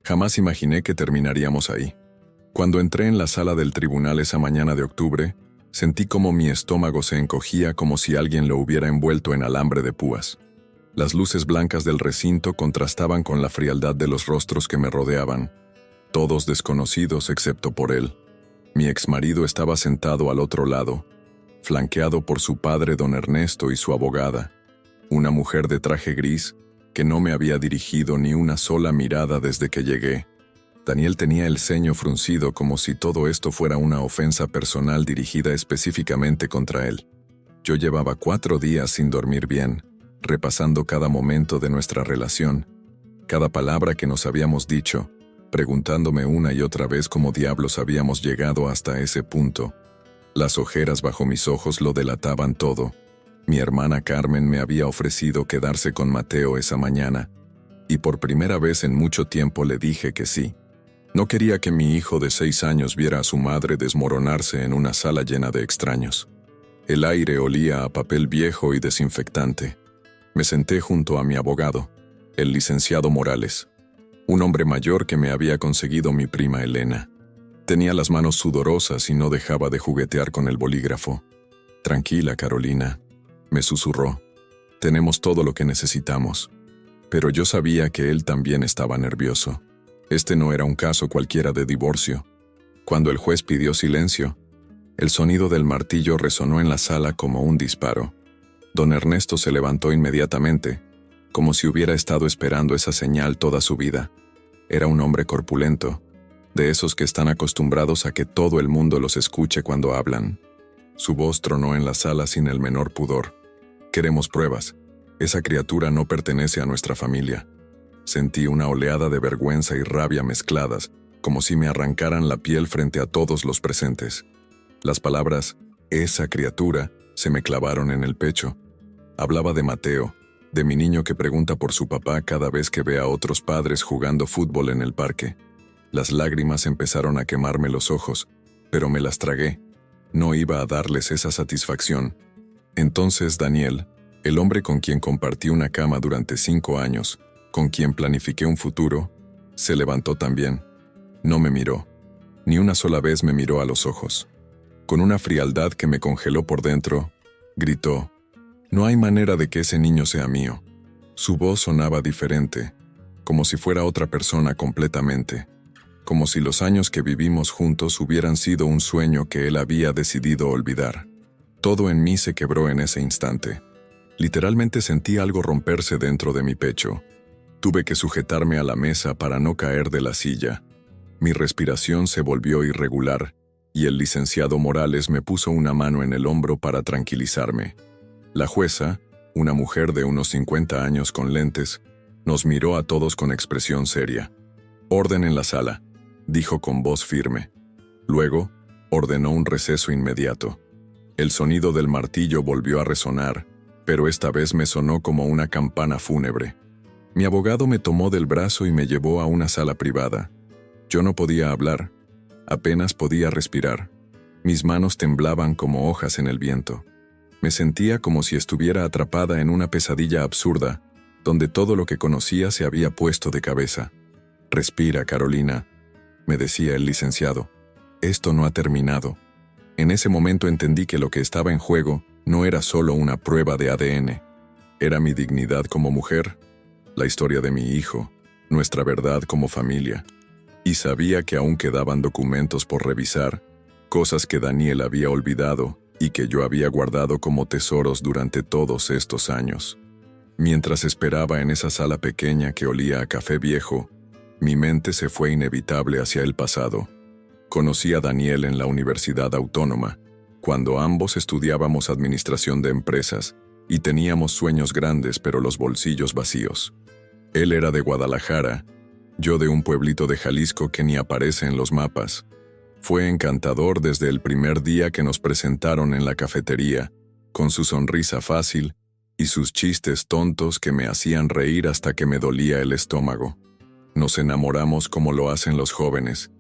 Jamás imaginé que terminaríamos ahí. Cuando entré en la sala del tribunal esa mañana de octubre, sentí como mi estómago se encogía como si alguien lo hubiera envuelto en alambre de púas. Las luces blancas del recinto contrastaban con la frialdad de los rostros que me rodeaban, todos desconocidos excepto por él. Mi exmarido estaba sentado al otro lado, flanqueado por su padre don Ernesto y su abogada, una mujer de traje gris que no me había dirigido ni una sola mirada desde que llegué. Daniel tenía el ceño fruncido como si todo esto fuera una ofensa personal dirigida específicamente contra él. Yo llevaba 4 días sin dormir bien, repasando cada momento de nuestra relación, cada palabra que nos habíamos dicho, preguntándome una y otra vez cómo diablos habíamos llegado hasta ese punto. Las ojeras bajo mis ojos lo delataban todo. Mi hermana Carmen me había ofrecido quedarse con Mateo esa mañana, y por primera vez en mucho tiempo le dije que sí. No quería que mi hijo de 6 años viera a su madre desmoronarse en una sala llena de extraños. El aire olía a papel viejo y desinfectante. Me senté junto a mi abogado, el licenciado Morales, un hombre mayor que me había conseguido mi prima Elena. Tenía las manos sudorosas y no dejaba de juguetear con el bolígrafo. «Tranquila, Carolina», me susurró. «Tenemos todo lo que necesitamos». Pero yo sabía que él también estaba nervioso. Este no era un caso cualquiera de divorcio. Cuando el juez pidió silencio, el sonido del martillo resonó en la sala como un disparo. Don Ernesto se levantó inmediatamente, como si hubiera estado esperando esa señal toda su vida. Era un hombre corpulento, de esos que están acostumbrados a que todo el mundo los escuche cuando hablan. Su voz tronó en la sala sin el menor pudor. «Queremos pruebas. Esa criatura no pertenece a nuestra familia». Sentí una oleada de vergüenza y rabia mezcladas, como si me arrancaran la piel frente a todos los presentes. Las palabras «esa criatura» se me clavaron en el pecho. Hablaba de Mateo, de mi niño que pregunta por su papá cada vez que ve a otros padres jugando fútbol en el parque. Las lágrimas empezaron a quemarme los ojos, pero me las tragué. No iba a darles esa satisfacción. Entonces Daniel, el hombre con quien compartí una cama durante 5 años, con quien planifiqué un futuro, se levantó también. No me miró. Ni una sola vez me miró a los ojos. Con una frialdad que me congeló por dentro, gritó: «No hay manera de que ese niño sea mío». Su voz sonaba diferente, como si fuera otra persona completamente, como si los años que vivimos juntos hubieran sido un sueño que él había decidido olvidar. Todo en mí se quebró en ese instante. Literalmente sentí algo romperse dentro de mi pecho. Tuve que sujetarme a la mesa para no caer de la silla. Mi respiración se volvió irregular, y el licenciado Morales me puso una mano en el hombro para tranquilizarme. La jueza, una mujer de unos 50 años con lentes, nos miró a todos con expresión seria. «Orden en la sala», dijo con voz firme. Luego, ordenó un receso inmediato. El sonido del martillo volvió a resonar, pero esta vez me sonó como una campana fúnebre. Mi abogado me tomó del brazo y me llevó a una sala privada. Yo no podía hablar, apenas podía respirar. Mis manos temblaban como hojas en el viento. Me sentía como si estuviera atrapada en una pesadilla absurda, donde todo lo que conocía se había puesto de cabeza. «Respira, Carolina», me decía el licenciado. «Esto no ha terminado». En ese momento entendí que lo que estaba en juego no era solo una prueba de ADN. Era mi dignidad como mujer, la historia de mi hijo, nuestra verdad como familia. Y sabía que aún quedaban documentos por revisar, cosas que Daniel había olvidado y que yo había guardado como tesoros durante todos estos años. Mientras esperaba en esa sala pequeña que olía a café viejo, mi mente se fue inevitable hacia el pasado. Conocí a Daniel en la Universidad Autónoma, cuando ambos estudiábamos administración de empresas y teníamos sueños grandes pero los bolsillos vacíos. Él era de Guadalajara, yo de un pueblito de Jalisco que ni aparece en los mapas. Fue encantador desde el primer día que nos presentaron en la cafetería, con su sonrisa fácil y sus chistes tontos que me hacían reír hasta que me dolía el estómago. Nos enamoramos como lo hacen los jóvenes,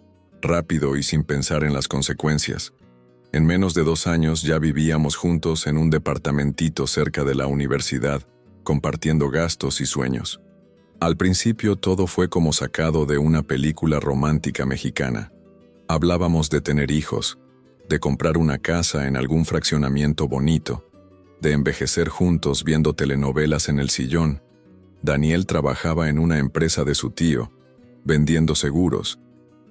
rápido y sin pensar en las consecuencias. En menos de 2 años ya vivíamos juntos en un departamentito cerca de la universidad, compartiendo gastos y sueños. Al principio todo fue como sacado de una película romántica mexicana. Hablábamos de tener hijos, de comprar una casa en algún fraccionamiento bonito, de envejecer juntos viendo telenovelas en el sillón. Daniel trabajaba en una empresa de su tío, vendiendo seguros,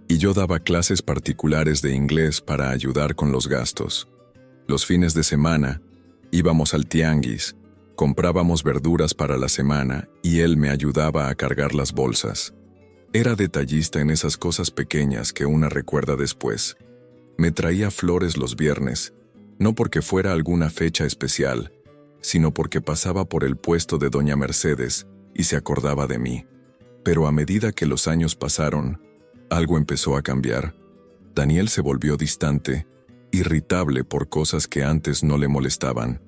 y yo daba clases particulares de inglés para ayudar con los gastos. Los fines de semana, íbamos al tianguis, comprábamos verduras para la semana y él me ayudaba a cargar las bolsas. Era detallista en esas cosas pequeñas que una recuerda después. Me traía flores los viernes, no porque fuera alguna fecha especial, sino porque pasaba por el puesto de Doña Mercedes y se acordaba de mí. Pero a medida que los años pasaron, algo empezó a cambiar. Daniel se volvió distante, irritable por cosas que antes no le molestaban.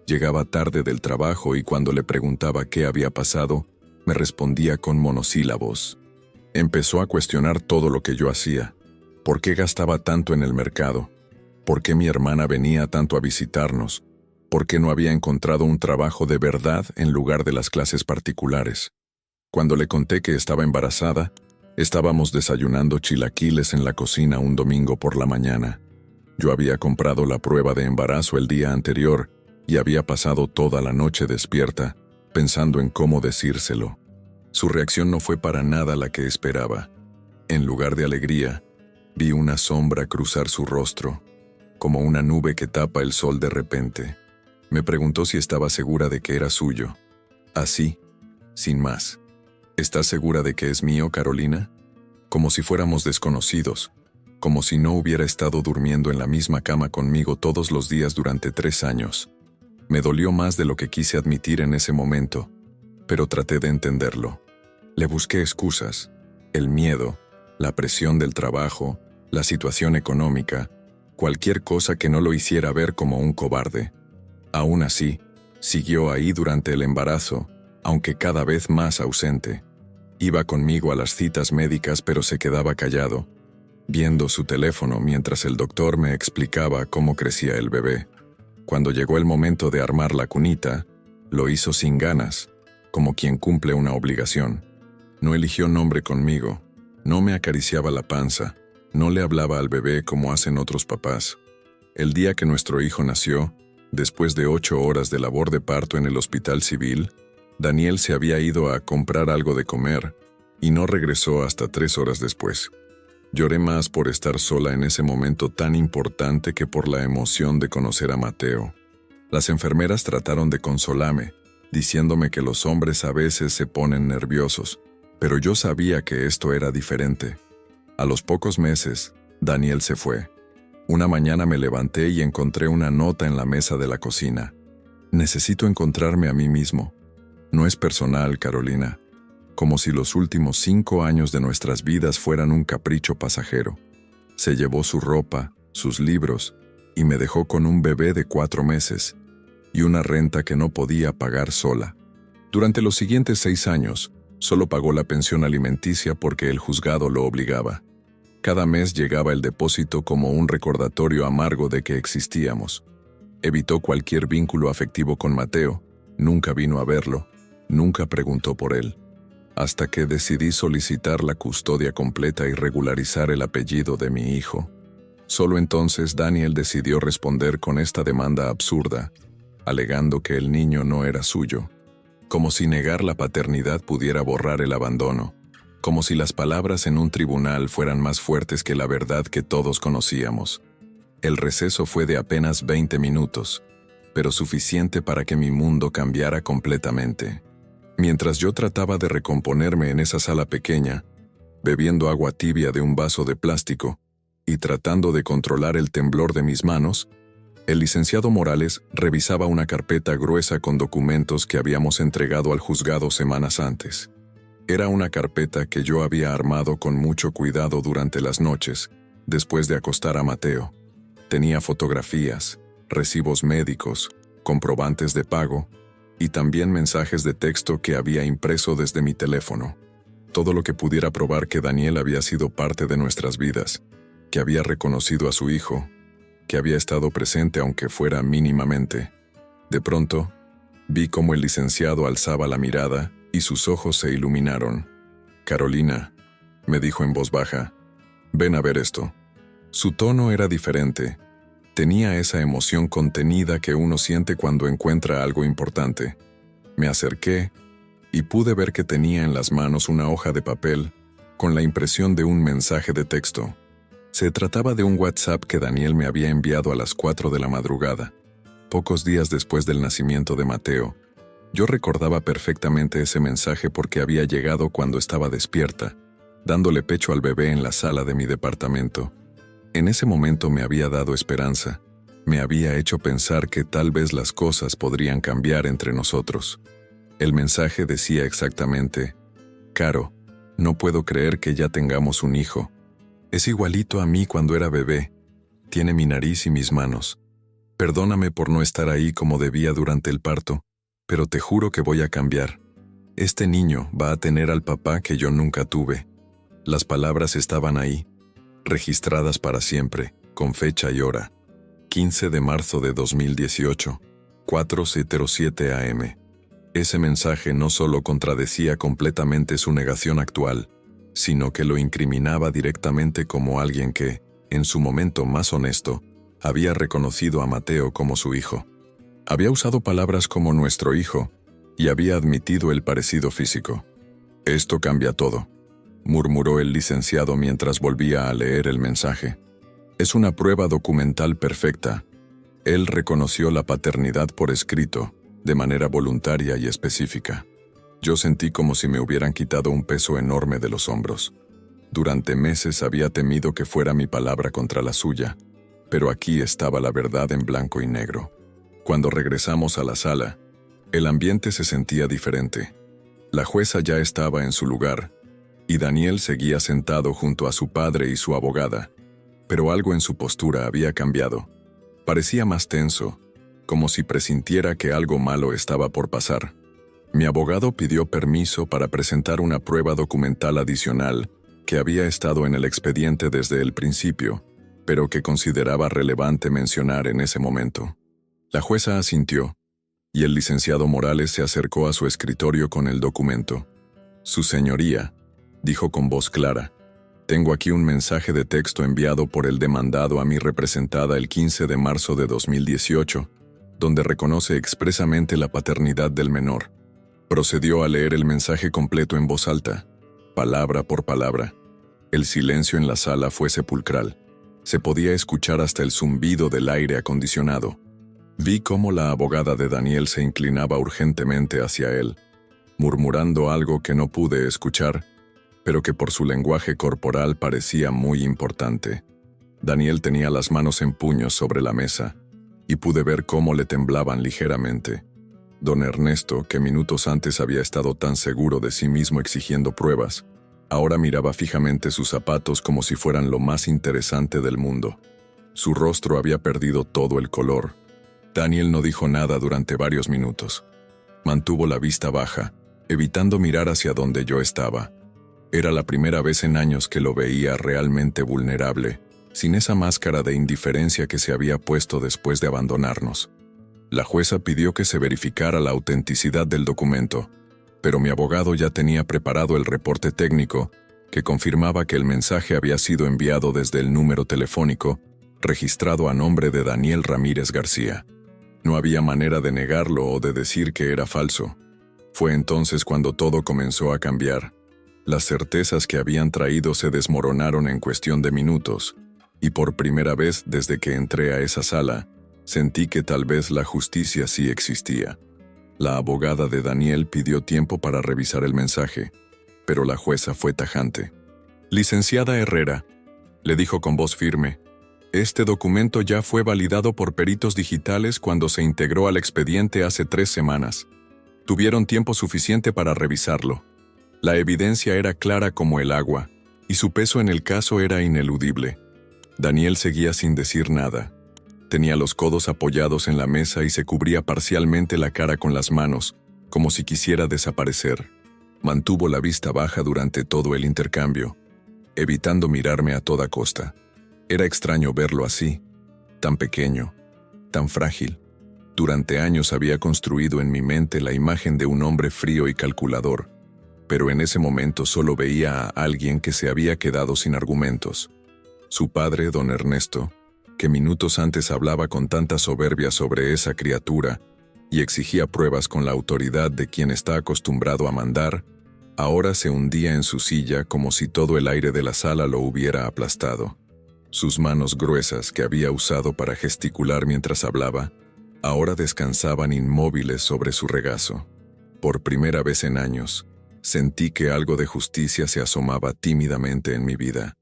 Llegaba tarde del trabajo y cuando le preguntaba qué había pasado, me respondía con monosílabos. Empezó a cuestionar todo lo que yo hacía. ¿Por qué gastaba tanto en el mercado? ¿Por qué mi hermana venía tanto a visitarnos? ¿Por qué no había encontrado un trabajo de verdad en lugar de las clases particulares? Cuando le conté que estaba embarazada, estábamos desayunando chilaquiles en la cocina un domingo por la mañana. Yo había comprado la prueba de embarazo el día anterior y había pasado toda la noche despierta, pensando en cómo decírselo. Su reacción no fue para nada la que esperaba. En lugar de alegría, vi una sombra cruzar su rostro, como una nube que tapa el sol de repente. Me preguntó si estaba segura de que era suyo. Así, sin más. ¿Estás segura de que es mío, Carolina? Como si fuéramos desconocidos, como si no hubiera estado durmiendo en la misma cama conmigo todos los días durante 3 años. Me dolió más de lo que quise admitir en ese momento, pero traté de entenderlo. Le busqué excusas, el miedo, la presión del trabajo, la situación económica, cualquier cosa que no lo hiciera ver como un cobarde. Aún así, siguió ahí durante el embarazo, aunque cada vez más ausente. Iba conmigo a las citas médicas, pero se quedaba callado, viendo su teléfono mientras el doctor me explicaba cómo crecía el bebé. Cuando llegó el momento de armar la cunita, lo hizo sin ganas, como quien cumple una obligación. No eligió nombre conmigo, no me acariciaba la panza, no le hablaba al bebé como hacen otros papás. El día que nuestro hijo nació, después de 8 horas de labor de parto en el hospital civil, Daniel se había ido a comprar algo de comer y no regresó hasta 3 horas después. Lloré más por estar sola en ese momento tan importante que por la emoción de conocer a Mateo. Las enfermeras trataron de consolarme, diciéndome que los hombres a veces se ponen nerviosos, pero yo sabía que esto era diferente. A los pocos meses, Daniel se fue. Una mañana me levanté y encontré una nota en la mesa de la cocina. Necesito encontrarme a mí mismo. No es personal, Carolina. Como si los últimos 5 años de nuestras vidas fueran un capricho pasajero. Se llevó su ropa, sus libros, y me dejó con un bebé de 4 meses, y una renta que no podía pagar sola. Durante los siguientes 6 años, solo pagó la pensión alimenticia porque el juzgado lo obligaba. Cada mes llegaba el depósito como un recordatorio amargo de que existíamos. Evitó cualquier vínculo afectivo con Mateo, nunca vino a verlo, nunca preguntó por él. Hasta que decidí solicitar la custodia completa y regularizar el apellido de mi hijo. Solo entonces Daniel decidió responder con esta demanda absurda, alegando que el niño no era suyo. Como si negar la paternidad pudiera borrar el abandono, como si las palabras en un tribunal fueran más fuertes que la verdad que todos conocíamos. El receso fue de apenas 20 minutos, pero suficiente para que mi mundo cambiara completamente. Mientras yo trataba de recomponerme en esa sala pequeña, bebiendo agua tibia de un vaso de plástico y tratando de controlar el temblor de mis manos, el licenciado Morales revisaba una carpeta gruesa con documentos que habíamos entregado al juzgado semanas antes. Era una carpeta que yo había armado con mucho cuidado durante las noches, después de acostar a Mateo. Tenía fotografías, recibos médicos, comprobantes de pago, y también mensajes de texto que había impreso desde mi teléfono. Todo lo que pudiera probar que Daniel había sido parte de nuestras vidas, que había reconocido a su hijo, que había estado presente aunque fuera mínimamente. De pronto, vi cómo el licenciado alzaba la mirada y sus ojos se iluminaron. «Carolina», me dijo en voz baja, «ven a ver esto». Su tono era diferente. Tenía esa emoción contenida que uno siente cuando encuentra algo importante. Me acerqué y pude ver que tenía en las manos una hoja de papel con la impresión de un mensaje de texto. Se trataba de un WhatsApp que Daniel me había enviado a las 4 de la madrugada, pocos días después del nacimiento de Mateo. Yo recordaba perfectamente ese mensaje porque había llegado cuando estaba despierta, dándole pecho al bebé en la sala de mi departamento. En ese momento me había dado esperanza, me había hecho pensar que tal vez las cosas podrían cambiar entre nosotros. El mensaje decía exactamente: «Caro, no puedo creer que ya tengamos un hijo. Es igualito a mí cuando era bebé. Tiene mi nariz y mis manos. Perdóname por no estar ahí como debía durante el parto, pero te juro que voy a cambiar. Este niño va a tener al papá que yo nunca tuve». Las palabras estaban ahí, registradas para siempre, con fecha y hora. 15 de marzo de 2018, 4:07 AM. Ese mensaje no solo contradecía completamente su negación actual, sino que lo incriminaba directamente como alguien que, en su momento más honesto, había reconocido a Mateo como su hijo. Había usado palabras como «nuestro hijo» y había admitido el parecido físico. «Esto cambia todo», murmuró el licenciado mientras volvía a leer el mensaje. «Es una prueba documental perfecta». Él reconoció la paternidad por escrito, de manera voluntaria y específica. Yo sentí como si me hubieran quitado un peso enorme de los hombros. Durante meses había temido que fuera mi palabra contra la suya, pero aquí estaba la verdad en blanco y negro. Cuando regresamos a la sala, el ambiente se sentía diferente. La jueza ya estaba en su lugar, y Daniel seguía sentado junto a su padre y su abogada, pero algo en su postura había cambiado. Parecía más tenso, como si presintiera que algo malo estaba por pasar. Mi abogado pidió permiso para presentar una prueba documental adicional que había estado en el expediente desde el principio, pero que consideraba relevante mencionar en ese momento. La jueza asintió, y el licenciado Morales se acercó a su escritorio con el documento. «Su señoría», dijo con voz clara, «tengo aquí un mensaje de texto enviado por el demandado a mi representada el 15 de marzo de 2018, donde reconoce expresamente la paternidad del menor». Procedió a leer el mensaje completo en voz alta, palabra por palabra. El silencio en la sala fue sepulcral. Se podía escuchar hasta el zumbido del aire acondicionado. Vi cómo la abogada de Daniel se inclinaba urgentemente hacia él, murmurando algo que no pude escuchar, pero que por su lenguaje corporal parecía muy importante. Daniel tenía las manos en puños sobre la mesa, y pude ver cómo le temblaban ligeramente. Don Ernesto, que minutos antes había estado tan seguro de sí mismo exigiendo pruebas, ahora miraba fijamente sus zapatos como si fueran lo más interesante del mundo. Su rostro había perdido todo el color. Daniel no dijo nada durante varios minutos. Mantuvo la vista baja, evitando mirar hacia donde yo estaba. Era la primera vez en años que lo veía realmente vulnerable, sin esa máscara de indiferencia que se había puesto después de abandonarnos. La jueza pidió que se verificara la autenticidad del documento, pero mi abogado ya tenía preparado el reporte técnico que confirmaba que el mensaje había sido enviado desde el número telefónico registrado a nombre de Daniel Ramírez García. No había manera de negarlo o de decir que era falso. Fue entonces cuando todo comenzó a cambiar. Las certezas que habían traído se desmoronaron en cuestión de minutos, y por primera vez desde que entré a esa sala, sentí que tal vez la justicia sí existía. La abogada de Daniel pidió tiempo para revisar el mensaje, pero la jueza fue tajante. «Licenciada Herrera», le dijo con voz firme, «este documento ya fue validado por peritos digitales cuando se integró al expediente hace 3 semanas. Tuvieron tiempo suficiente para revisarlo. La evidencia era clara como el agua, y su peso en el caso era ineludible». Daniel seguía sin decir nada. Tenía los codos apoyados en la mesa y se cubría parcialmente la cara con las manos, como si quisiera desaparecer. Mantuvo la vista baja durante todo el intercambio, evitando mirarme a toda costa. Era extraño verlo así, tan pequeño, tan frágil. Durante años había construido en mi mente la imagen de un hombre frío y calculador, pero en ese momento solo veía a alguien que se había quedado sin argumentos. Su padre, don Ernesto, que minutos antes hablaba con tanta soberbia sobre esa criatura y exigía pruebas con la autoridad de quien está acostumbrado a mandar, ahora se hundía en su silla como si todo el aire de la sala lo hubiera aplastado. Sus manos gruesas que había usado para gesticular mientras hablaba, ahora descansaban inmóviles sobre su regazo. Por primera vez en años, sentí que algo de justicia se asomaba tímidamente en mi vida.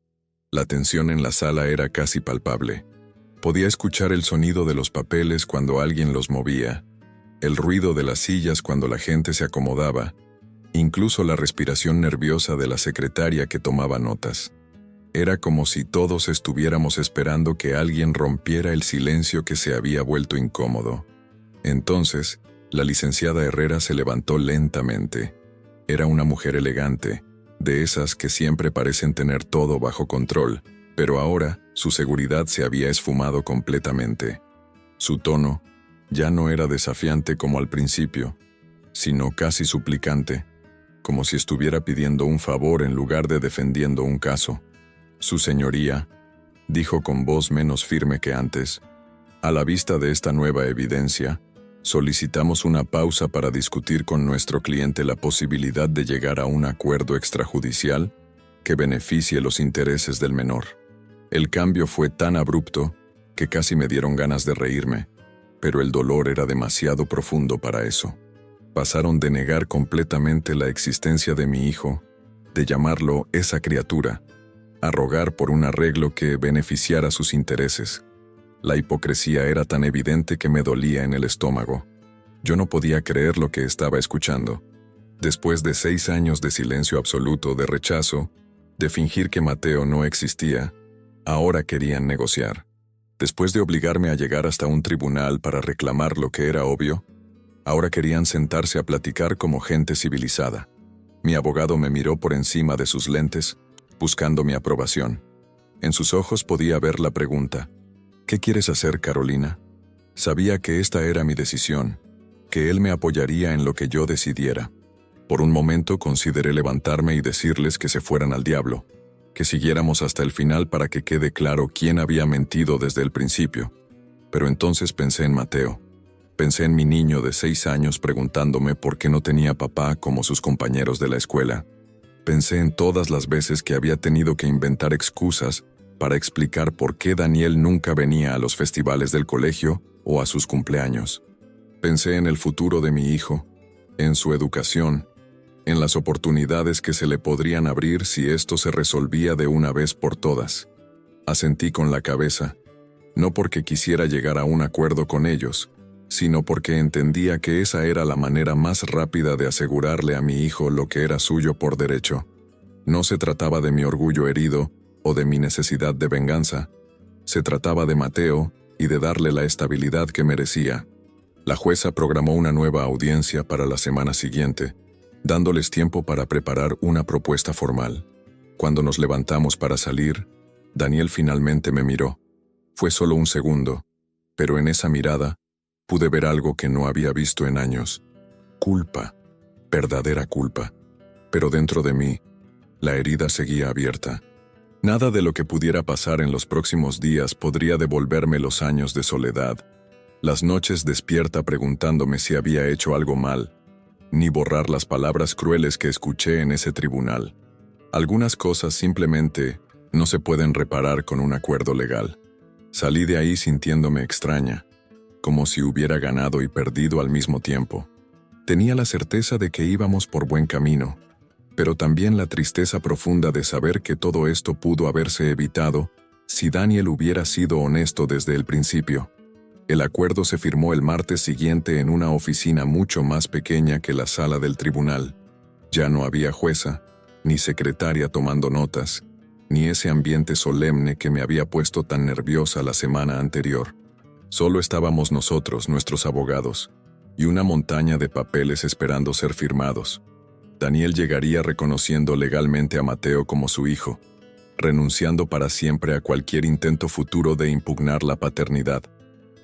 La tensión en la sala era casi palpable. Podía escuchar el sonido de los papeles cuando alguien los movía, el ruido de las sillas cuando la gente se acomodaba, incluso la respiración nerviosa de la secretaria que tomaba notas. Era como si todos estuviéramos esperando que alguien rompiera el silencio que se había vuelto incómodo. Entonces, la licenciada Herrera se levantó lentamente. Era una mujer elegante, de esas que siempre parecen tener todo bajo control, pero ahora su seguridad se había esfumado completamente. Su tono ya no era desafiante como al principio, sino casi suplicante, como si estuviera pidiendo un favor en lugar de defendiendo un caso. Su señoría, dijo con voz menos firme que antes, a la vista de esta nueva evidencia, solicitamos una pausa para discutir con nuestro cliente la posibilidad de llegar a un acuerdo extrajudicial que beneficie los intereses del menor. El cambio fue tan abrupto que casi me dieron ganas de reírme, pero el dolor era demasiado profundo para eso. Pasaron de negar completamente la existencia de mi hijo, de llamarlo esa criatura, a rogar por un arreglo que beneficiara sus intereses. La hipocresía era tan evidente que me dolía en el estómago. Yo no podía creer lo que estaba escuchando. Después de 6 años de silencio absoluto, de rechazo, de fingir que Mateo no existía, ahora querían negociar. Después de obligarme a llegar hasta un tribunal para reclamar lo que era obvio, ahora querían sentarse a platicar como gente civilizada. Mi abogado me miró por encima de sus lentes, buscando mi aprobación. En sus ojos podía ver la pregunta: ¿qué quieres hacer, Carolina? Sabía que esta era mi decisión, que él me apoyaría en lo que yo decidiera. Por un momento consideré levantarme y decirles que se fueran al diablo, que siguiéramos hasta el final para que quede claro quién había mentido desde el principio. Pero entonces pensé en Mateo. Pensé en mi niño de 6 años preguntándome por qué no tenía papá como sus compañeros de la escuela. Pensé en todas las veces que había tenido que inventar excusas para explicar por qué Daniel nunca venía a los festivales del colegio o a sus cumpleaños. Pensé en el futuro de mi hijo, en su educación, en las oportunidades que se le podrían abrir si esto se resolvía de una vez por todas. Asentí con la cabeza, no porque quisiera llegar a un acuerdo con ellos, sino porque entendía que esa era la manera más rápida de asegurarle a mi hijo lo que era suyo por derecho. No se trataba de mi orgullo herido o de mi necesidad de venganza. Se trataba de Mateo y de darle la estabilidad que merecía. La jueza programó una nueva audiencia para la semana siguiente, dándoles tiempo para preparar una propuesta formal. Cuando nos levantamos para salir, Daniel finalmente me miró. Fue solo un segundo, pero en esa mirada pude ver algo que no había visto en años. Culpa, verdadera culpa. Pero dentro de mí, la herida seguía abierta. Nada de lo que pudiera pasar en los próximos días podría devolverme los años de soledad, las noches despierta preguntándome si había hecho algo mal, ni borrar las palabras crueles que escuché en ese tribunal. Algunas cosas simplemente no se pueden reparar con un acuerdo legal. Salí de ahí sintiéndome extraña, como si hubiera ganado y perdido al mismo tiempo. Tenía la certeza de que íbamos por buen camino, pero también la tristeza profunda de saber que todo esto pudo haberse evitado si Daniel hubiera sido honesto desde el principio. El acuerdo se firmó el martes siguiente en una oficina mucho más pequeña que la sala del tribunal. Ya no había jueza, ni secretaria tomando notas, ni ese ambiente solemne que me había puesto tan nerviosa la semana anterior. Solo estábamos nosotros, nuestros abogados, y una montaña de papeles esperando ser firmados. Daniel llegaría reconociendo legalmente a Mateo como su hijo, renunciando para siempre a cualquier intento futuro de impugnar la paternidad.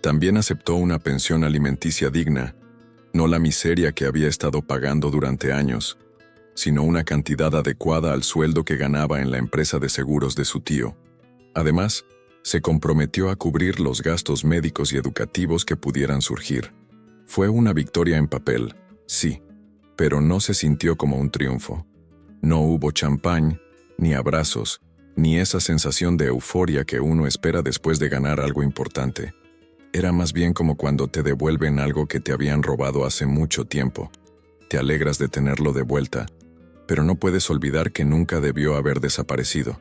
También aceptó una pensión alimenticia digna, no la miseria que había estado pagando durante años, sino una cantidad adecuada al sueldo que ganaba en la empresa de seguros de su tío. Además, se comprometió a cubrir los gastos médicos y educativos que pudieran surgir. Fue una victoria en papel, sí, pero no se sintió como un triunfo. No hubo champán, ni abrazos, ni esa sensación de euforia que uno espera después de ganar algo importante. Era más bien como cuando te devuelven algo que te habían robado hace mucho tiempo. Te alegras de tenerlo de vuelta, pero no puedes olvidar que nunca debió haber desaparecido.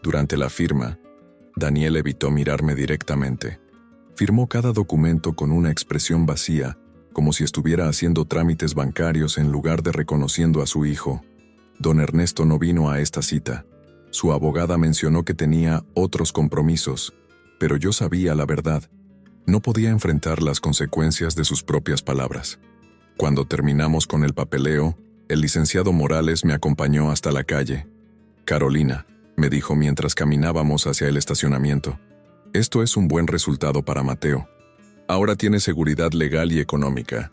Durante la firma, Daniel evitó mirarme directamente. Firmó cada documento con una expresión vacía, como si estuviera haciendo trámites bancarios en lugar de reconociendo a su hijo. Don Ernesto no vino a esta cita. Su abogada mencionó que tenía otros compromisos, pero yo sabía la verdad. No podía enfrentar las consecuencias de sus propias palabras. Cuando terminamos con el papeleo, el licenciado Morales me acompañó hasta la calle. «Carolina», me dijo mientras caminábamos hacia el estacionamiento, «esto es un buen resultado para Mateo. Ahora tiene seguridad legal y económica».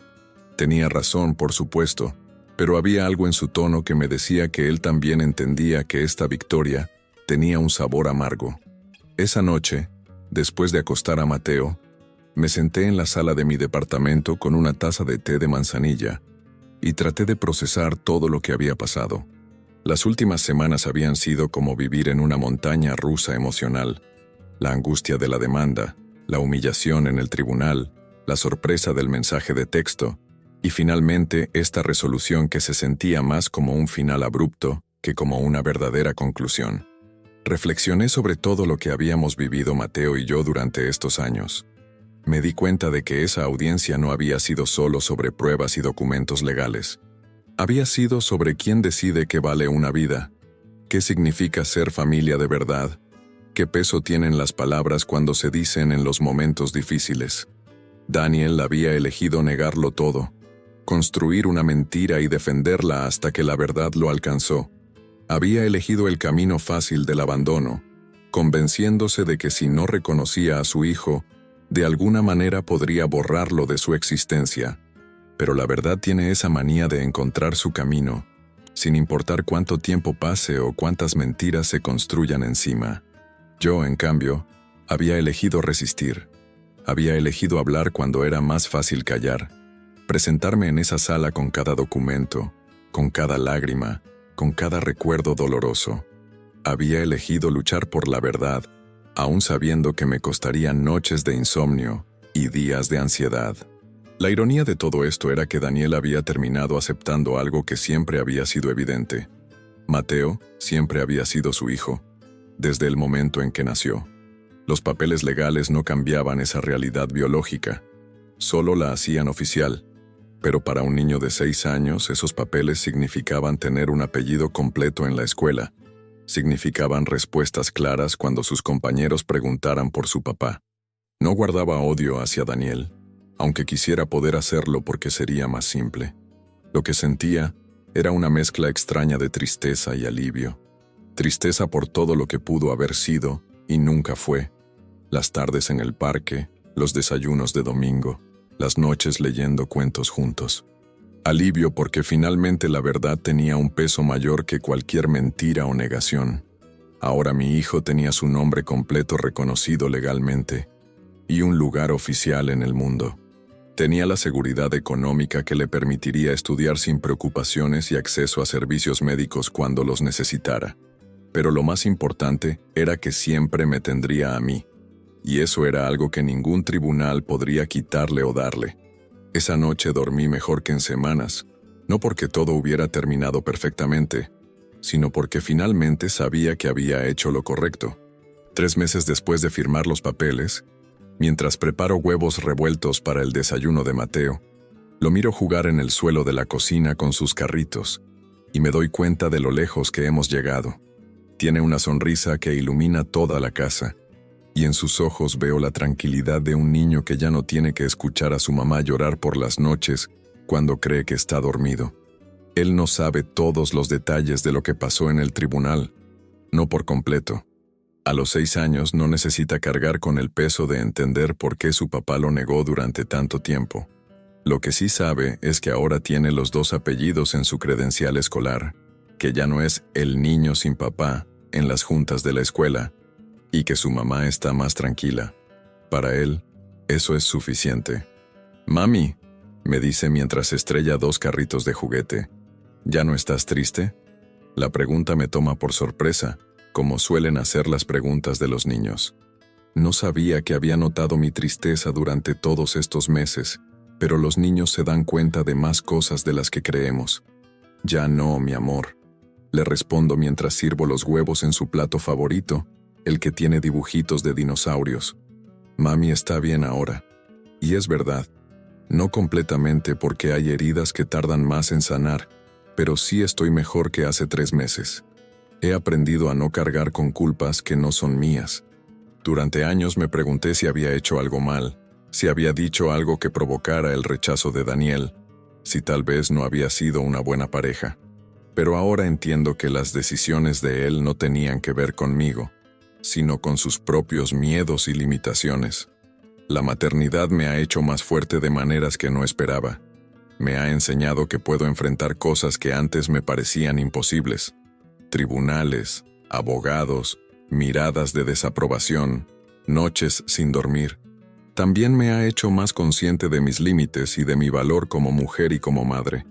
Tenía razón, por supuesto, pero había algo en su tono que me decía que él también entendía que esta victoria tenía un sabor amargo. Esa noche, después de acostar a Mateo, me senté en la sala de mi departamento con una taza de té de manzanilla y traté de procesar todo lo que había pasado. Las últimas semanas habían sido como vivir en una montaña rusa emocional. La angustia de la demanda, la humillación en el tribunal, la sorpresa del mensaje de texto, y finalmente esta resolución que se sentía más como un final abrupto que como una verdadera conclusión. Reflexioné sobre todo lo que habíamos vivido Mateo y yo durante estos años. Me di cuenta de que esa audiencia no había sido solo sobre pruebas y documentos legales. Había sido sobre quién decide qué vale una vida, qué significa ser familia de verdad, qué peso tienen las palabras cuando se dicen en los momentos difíciles. Daniel había elegido negarlo todo, construir una mentira y defenderla hasta que la verdad lo alcanzó. Había elegido el camino fácil del abandono, convenciéndose de que si no reconocía a su hijo, de alguna manera podría borrarlo de su existencia. Pero la verdad tiene esa manía de encontrar su camino, sin importar cuánto tiempo pase o cuántas mentiras se construyan encima. Yo, en cambio, había elegido resistir. Había elegido hablar cuando era más fácil callar, presentarme en esa sala con cada documento, con cada lágrima, con cada recuerdo doloroso. Había elegido luchar por la verdad, aún sabiendo que me costarían noches de insomnio y días de ansiedad. La ironía de todo esto era que Daniel había terminado aceptando algo que siempre había sido evidente. Mateo siempre había sido su hijo, desde el momento en que nació. Los papeles legales no cambiaban esa realidad biológica, solo la hacían oficial. Pero para un niño de 6 años, esos papeles significaban tener un apellido completo en la escuela. Significaban respuestas claras cuando sus compañeros preguntaran por su papá. No guardaba odio hacia Daniel, aunque quisiera poder hacerlo porque sería más simple. Lo que sentía era una mezcla extraña de tristeza y alivio. Tristeza por todo lo que pudo haber sido y nunca fue. Las tardes en el parque, los desayunos de domingo, las noches leyendo cuentos juntos. Alivio porque finalmente la verdad tenía un peso mayor que cualquier mentira o negación. Ahora mi hijo tenía su nombre completo reconocido legalmente y un lugar oficial en el mundo. Tenía la seguridad económica que le permitiría estudiar sin preocupaciones y acceso a servicios médicos cuando los necesitara. Pero lo más importante era que siempre me tendría a mí, y eso era algo que ningún tribunal podría quitarle o darle. Esa noche dormí mejor que en semanas, no porque todo hubiera terminado perfectamente, sino porque finalmente sabía que había hecho lo correcto. 3 meses después de firmar los papeles, mientras preparo huevos revueltos para el desayuno de Mateo, lo miro jugar en el suelo de la cocina con sus carritos, y me doy cuenta de lo lejos que hemos llegado. Tiene una sonrisa que ilumina toda la casa, y en sus ojos veo la tranquilidad de un niño que ya no tiene que escuchar a su mamá llorar por las noches cuando cree que está dormido. Él no sabe todos los detalles de lo que pasó en el tribunal, no por completo, A los 6 años no necesita cargar con el peso de entender por qué su papá lo negó durante tanto tiempo. Lo que sí sabe es que ahora tiene los 2 apellidos en su credencial escolar, que ya no es el niño sin papá en las juntas de la escuela, y que su mamá está más tranquila. Para él, eso es suficiente. «Mami», me dice mientras estrella 2 carritos de juguete, «¿ya no estás triste?». La pregunta me toma por sorpresa, como suelen hacer las preguntas de los niños. No sabía que había notado mi tristeza durante todos estos meses, pero los niños se dan cuenta de más cosas de las que creemos. «Ya no, mi amor», le respondo mientras sirvo los huevos en su plato favorito, el que tiene dibujitos de dinosaurios. «Mami está bien ahora». Y es verdad. No completamente porque hay heridas que tardan más en sanar, pero sí estoy mejor que hace 3 meses. He aprendido a no cargar con culpas que no son mías. Durante años me pregunté si había hecho algo mal, si había dicho algo que provocara el rechazo de Daniel, si tal vez no había sido una buena pareja. Pero ahora entiendo que las decisiones de él no tenían que ver conmigo, sino con sus propios miedos y limitaciones. La maternidad me ha hecho más fuerte de maneras que no esperaba. Me ha enseñado que puedo enfrentar cosas que antes me parecían imposibles. Tribunales, abogados, miradas de desaprobación, noches sin dormir. También me ha hecho más consciente de mis límites y de mi valor como mujer y como madre.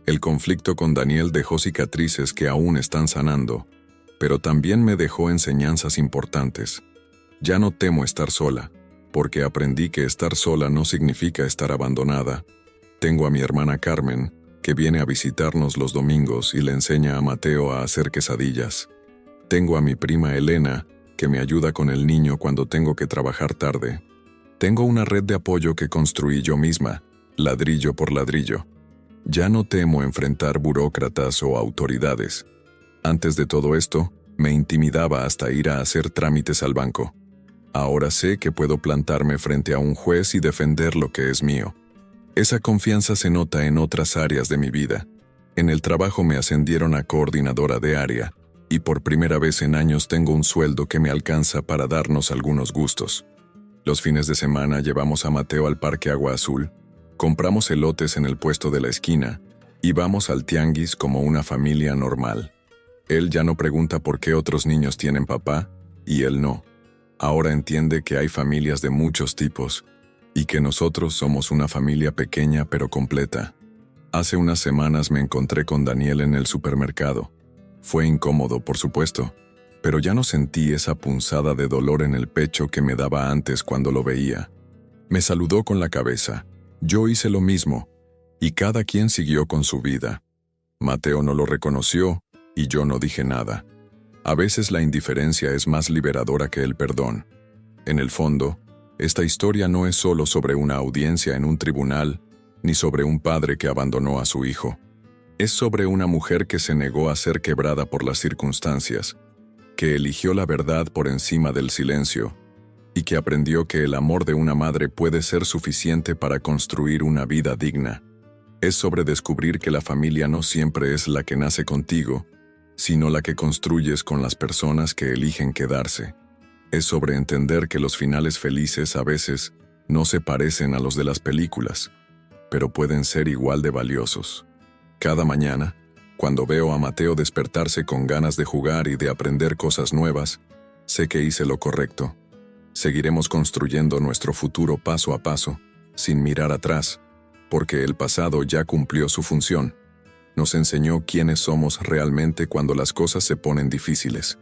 El conflicto con Daniel dejó cicatrices que aún están sanando, pero también me dejó enseñanzas importantes. Ya no temo estar sola, porque aprendí que estar sola no significa estar abandonada. Tengo a mi hermana Carmen, que viene a visitarnos los domingos y le enseña a Mateo a hacer quesadillas. Tengo a mi prima Elena, que me ayuda con el niño cuando tengo que trabajar tarde. Tengo una red de apoyo que construí yo misma, ladrillo por ladrillo. Ya no temo enfrentar burócratas o autoridades. Antes de todo esto, me intimidaba hasta ir a hacer trámites al banco. Ahora sé que puedo plantarme frente a un juez y defender lo que es mío. Esa confianza se nota en otras áreas de mi vida. En el trabajo me ascendieron a coordinadora de área, y por primera vez en años tengo un sueldo que me alcanza para darnos algunos gustos. Los fines de semana llevamos a Mateo al Parque Agua Azul, compramos elotes en el puesto de la esquina, y vamos al tianguis como una familia normal. Él ya no pregunta por qué otros niños tienen papá, y él no. Ahora entiende que hay familias de muchos tipos, y que nosotros somos una familia pequeña pero completa. Hace unas semanas me encontré con Daniel en el supermercado. Fue incómodo, por supuesto, pero ya no sentí esa punzada de dolor en el pecho que me daba antes cuando lo veía. Me saludó con la cabeza. Yo hice lo mismo, y cada quien siguió con su vida. Mateo no lo reconoció, y yo no dije nada. A veces la indiferencia es más liberadora que el perdón. En el fondo, esta historia no es solo sobre una audiencia en un tribunal, ni sobre un padre que abandonó a su hijo. Es sobre una mujer que se negó a ser quebrada por las circunstancias, que eligió la verdad por encima del silencio, y que aprendió que el amor de una madre puede ser suficiente para construir una vida digna. Es sobre descubrir que la familia no siempre es la que nace contigo, sino la que construyes con las personas que eligen quedarse. Es sobre entender que los finales felices a veces no se parecen a los de las películas, pero pueden ser igual de valiosos. Cada mañana, cuando veo a Mateo despertarse con ganas de jugar y de aprender cosas nuevas, sé que hice lo correcto. Seguiremos construyendo nuestro futuro paso a paso, sin mirar atrás, porque el pasado ya cumplió su función. Nos enseñó quiénes somos realmente cuando las cosas se ponen difíciles.